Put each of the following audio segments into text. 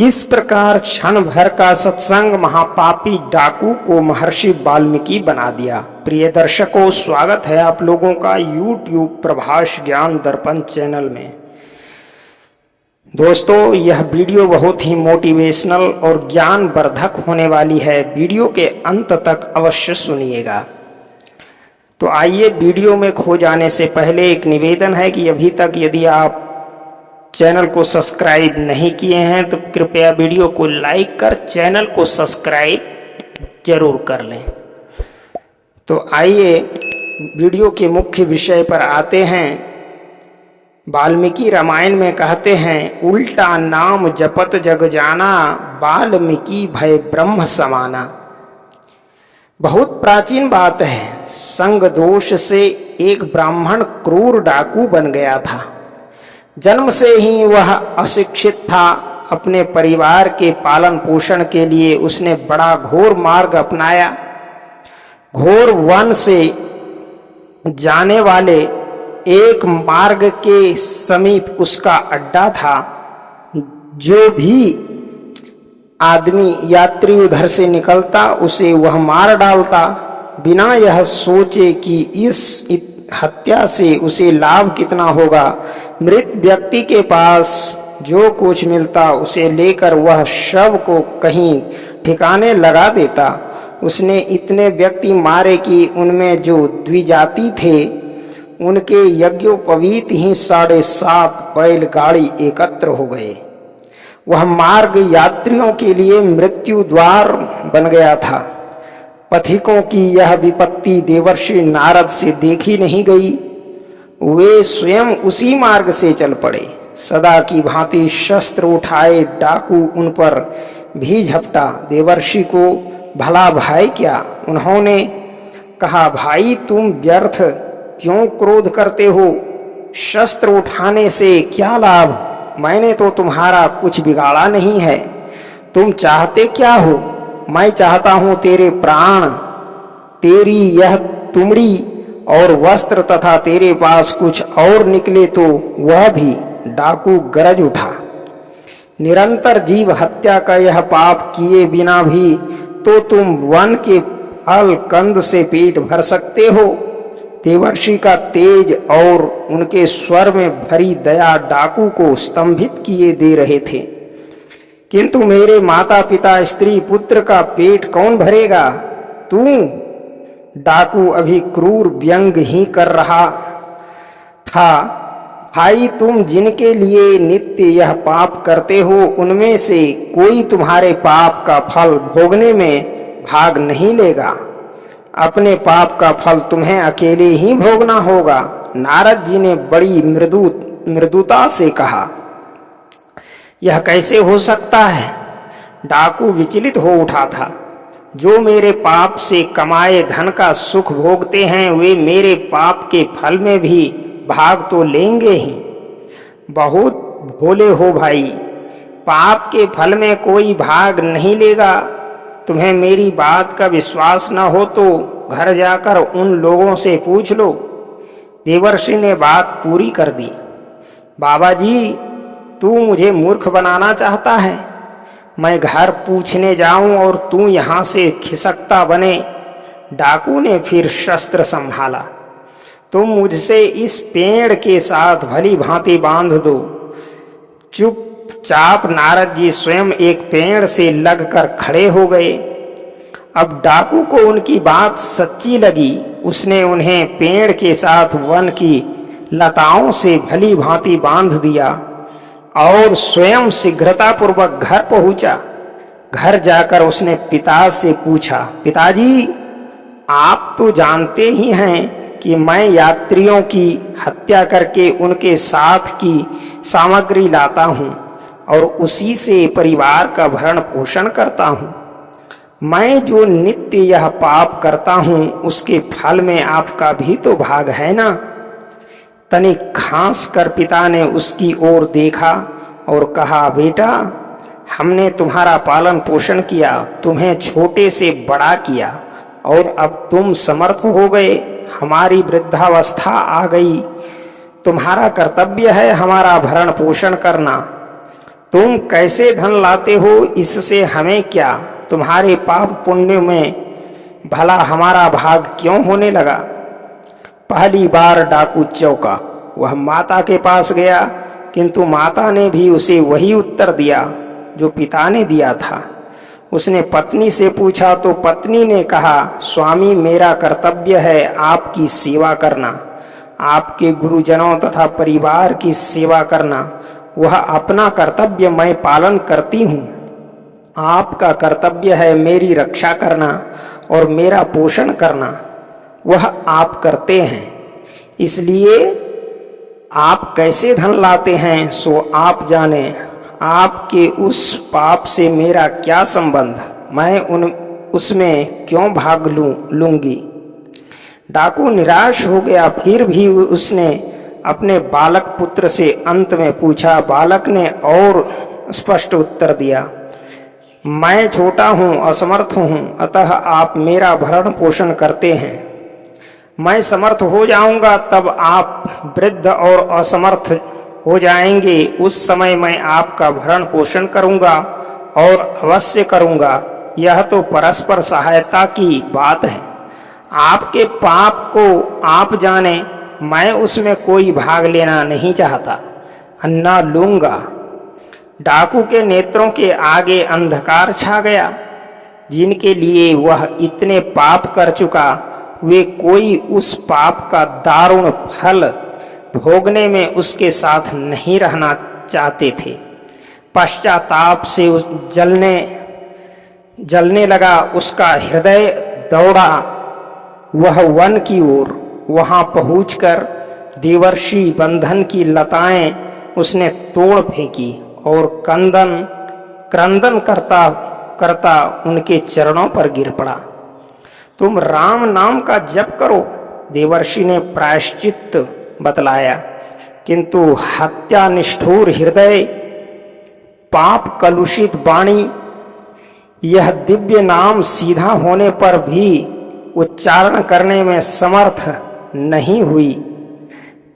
किस प्रकार क्षण भर का सत्संग महापापी डाकू को महर्षि वाल्मीकि बना दिया। प्रिय दर्शकों, स्वागत है आप लोगों का YouTube प्रभाष ज्ञान दर्पण चैनल में। दोस्तों, यह वीडियो बहुत ही मोटिवेशनल और ज्ञान वर्धक होने वाली है। वीडियो के अंत तक अवश्य सुनिएगा। तो आइए, वीडियो में खो जाने से पहले एक निवेदन है कि अभी तक यदि आप चैनल को सब्सक्राइब नहीं किए हैं तो कृपया वीडियो को लाइक कर चैनल को सब्सक्राइब जरूर कर लें। तो आइए वीडियो के मुख्य विषय पर आते हैं। वाल्मीकि रामायण में कहते हैं, उल्टा नाम जपत जग जाना, वाल्मीकि भय ब्रह्म समाना। बहुत प्राचीन बात है। संग दोष से एक ब्राह्मण क्रूर डाकू बन गया था। जन्म से ही वह अशिक्षित था। अपने परिवार के पालन पोषण के लिए उसने बड़ा घोर मार्ग अपनाया। घोर वन से जाने वाले एक मार्ग के समीप उसका अड्डा था। जो भी आदमी यात्री उधर से निकलता उसे वह मार डालता, बिना यह सोचे कि इस हत्या से उसे लाभ कितना होगा। मृत व्यक्ति के पास जो कुछ मिलता उसे लेकर वह शव को कहीं ठिकाने लगा देता। उसने इतने व्यक्ति मारे कि उनमें जो द्विजाति थे उनके यज्ञोपवीत ही 7.5 बैलगाड़ी एकत्र हो गए। वह मार्ग यात्रियों के लिए मृत्यु द्वार बन गया था। पथिकों की यह विपत्ति देवर्षि नारद से देखी नहीं गई। वे स्वयं उसी मार्ग से चल पड़े। सदा की भांति शस्त्र उठाए डाकू उन पर भी झपटा। देवर्षि को भला भाई क्या? उन्होंने कहा, भाई तुम व्यर्थ क्यों क्रोध करते हो? शस्त्र उठाने से क्या लाभ? मैंने तो तुम्हारा कुछ बिगाड़ा नहीं है। तुम चाहते क्या हो? मैं चाहता हूं तेरे प्राण, तेरी यह तुमड़ी और वस्त्र, तथा तेरे पास कुछ और निकले तो वह भी। डाकू गरज उठा, निरंतर जीव हत्या का यह पाप किए बिना भी तो तुम वन के फल कंद से पेट भर सकते हो। देवर्षि का तेज और उनके स्वर में भरी दया डाकू को स्तंभित किए दे रहे थे। किंतु मेरे माता पिता स्त्री पुत्र का पेट कौन भरेगा? तू? डाकू अभी क्रूर व्यंग ही कर रहा था। भाई, तुम जिनके लिए नित्य यह पाप करते हो उनमें से कोई तुम्हारे पाप का फल भोगने में भाग नहीं लेगा। अपने पाप का फल तुम्हें अकेले ही भोगना होगा। नारद जी ने बड़ी मृदुता से कहा, यह कैसे हो सकता है? डाकू विचलित हो उठा था। जो मेरे पाप से कमाए धन का सुख भोगते हैं वे मेरे पाप के फल में भी भाग तो लेंगे ही। बहुत भोले हो भाई, पाप के फल में कोई भाग नहीं लेगा। तुम्हें मेरी बात का विश्वास न हो तो घर जाकर उन लोगों से पूछ लो। देवर्षि ने बात पूरी कर दी। बाबा जी, तू मुझे मूर्ख बनाना चाहता है? मैं घर पूछने जाऊं और तू यहां से खिसकता बने। डाकू ने फिर शस्त्र संभाला। तुम मुझसे इस पेड़ के साथ भली भांति बांध दो। चुपचाप नारद जी स्वयं एक पेड़ से लगकर खड़े हो गए। अब डाकू को उनकी बात सच्ची लगी। उसने उन्हें पेड़ के साथ वन की लताओं से भली भांति बांध दिया और स्वयं शीघ्रतापूर्वक घर पहुंचा। घर जाकर उसने पिता से पूछा, पिताजी, आप तो जानते ही हैं कि मैं यात्रियों की हत्या करके उनके साथ की सामग्री लाता हूं और उसी से परिवार का भरण पोषण करता हूं। मैं जो नित्य यह पाप करता हूं उसके फल में आपका भी तो भाग है ना? तनिक खांस कर पिता ने उसकी ओर देखा और कहा, बेटा, हमने तुम्हारा पालन पोषण किया, तुम्हें छोटे से बड़ा किया और अब तुम समर्थ हो गए। हमारी वृद्धावस्था आ गई। तुम्हारा कर्तव्य है हमारा भरण पोषण करना। तुम कैसे धन लाते हो इससे हमें क्या, तुम्हारे पाप पुण्य में भला हमारा भाग क्यों होने लगा। पहली बार डाकू चौंका। वह माता के पास गया, किंतु माता ने भी उसे वही उत्तर दिया जो पिता ने दिया था। उसने पत्नी से पूछा तो पत्नी ने कहा, स्वामी मेरा कर्तव्य है आपकी सेवा करना, आपके गुरुजनों तथा परिवार की सेवा करना। वह अपना कर्तव्य मैं पालन करती हूँ। आपका कर्तव्य है मेरी रक्षा करना और मेरा पोषण करना। वह आप करते हैं, इसलिए आप कैसे धन लाते हैं सो आप जाने। आपके उस पाप से मेरा क्या संबंध, मैं उसमें क्यों भाग लूंगी। डाकू निराश हो गया। फिर भी उसने अपने बालक पुत्र से अंत में पूछा। बालक ने और स्पष्ट उत्तर दिया, मैं छोटा हूँ, असमर्थ हूँ, अतः आप मेरा भरण पोषण करते हैं। मैं समर्थ हो जाऊंगा तब आप वृद्ध और असमर्थ हो जाएंगे। उस समय मैं आपका भरण पोषण करूंगा और अवश्य करूंगा। यह तो परस्पर सहायता की बात है। आपके पाप को आप जाने, मैं उसमें कोई भाग लेना नहीं चाहता, न लूंगा। डाकू के नेत्रों के आगे अंधकार छा गया। जिनके लिए वह इतने पाप कर चुका, वे कोई उस पाप का दारुण फल भोगने में उसके साथ नहीं रहना चाहते थे। पश्चाताप से जलने लगा उसका हृदय। दौड़ा वह वन की ओर। वहां पहुंचकर देवर्षि बंधन की लताएं उसने तोड़ फेंकी और क्रंदन करता करता उनके चरणों पर गिर पड़ा। तुम राम नाम का जप करो, देवर्षि ने प्रायश्चित बतलाया, किंतु हत्या निष्ठुर हृदय, पाप कलुषित वाणी, यह दिव्य नाम सीधा होने पर भी उच्चारण करने में समर्थ नहीं हुई।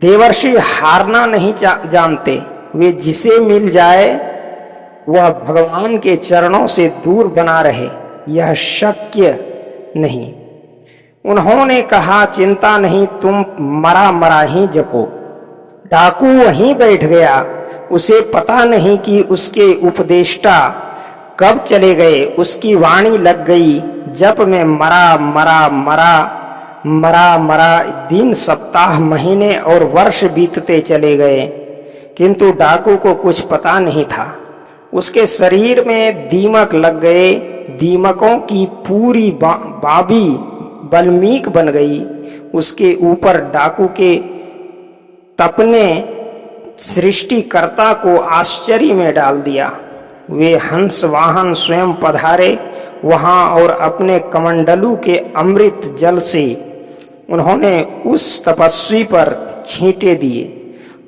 देवर्षि हारना नहीं जानते। वे जिसे मिल जाए वह भगवान के चरणों से दूर बना रहे, यह शक्य नहीं। उन्होंने कहा, चिंता नहीं, तुम मरा मरा ही जपो। डाकू वहीं बैठ गया। उसे पता नहीं कि उसके उपदेष्टा कब चले गए। उसकी वाणी लग गई जप में, मरा मरा मरा मरा मरा। दिन सप्ताह महीने और वर्ष बीतते चले गए, किंतु डाकू को कुछ पता नहीं था। उसके शरीर में दीमक लग गए। दीमकों की पूरी बाबी बल्मीक बन गई। उसके ऊपर डाकू के तपने सृष्टिकर्ता को आश्चर्य में डाल दिया। वे हंस वाहन स्वयं पधारे वहां और अपने कमंडलू के अमृत जल से उन्होंने उस तपस्वी पर छींटे दिए।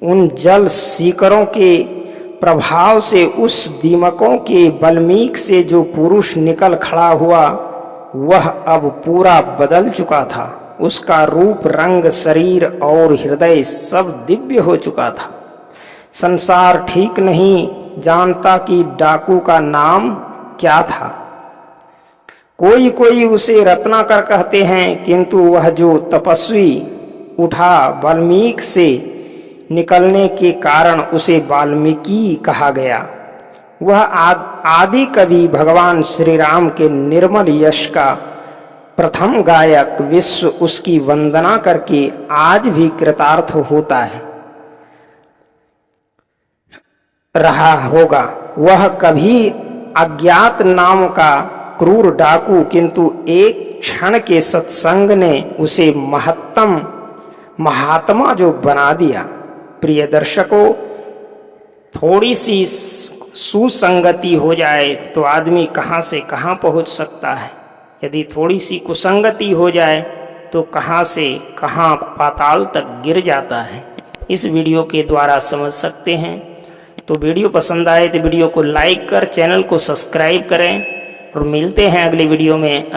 उन जल सीकरों के प्रभाव से उस दीमकों के बल्मीक से जो पुरुष निकल खड़ा हुआ, वह अब पूरा बदल चुका था। उसका रूप, रंग, शरीर और हृदय सब दिव्य हो चुका था। संसार ठीक नहीं जानता कि डाकू का नाम क्या था। कोई कोई उसे रत्नाकर कहते हैं, किंतु वह जो तपस्वी उठा वाल्मीकि से निकलने के कारण उसे वाल्मीकि कहा गया। वह आदि कवि भगवान श्री राम के निर्मल यश का प्रथम गायक। विश्व उसकी वंदना करके आज भी कृतार्थ होता है रहा होगा। वह कभी अज्ञात नाम का क्रूर डाकू, किंतु एक क्षण के सत्संग ने उसे महात्मा जो बना दिया। प्रिय दर्शकों, थोड़ी सी सुसंगति हो जाए तो आदमी कहाँ से कहाँ पहुँच सकता है। यदि थोड़ी सी कुसंगति हो जाए तो कहाँ से कहाँ पाताल तक गिर जाता है। इस वीडियो के द्वारा समझ सकते हैं। तो वीडियो पसंद आए तो वीडियो को लाइक कर चैनल को सब्सक्राइब करें और मिलते हैं अगले वीडियो में।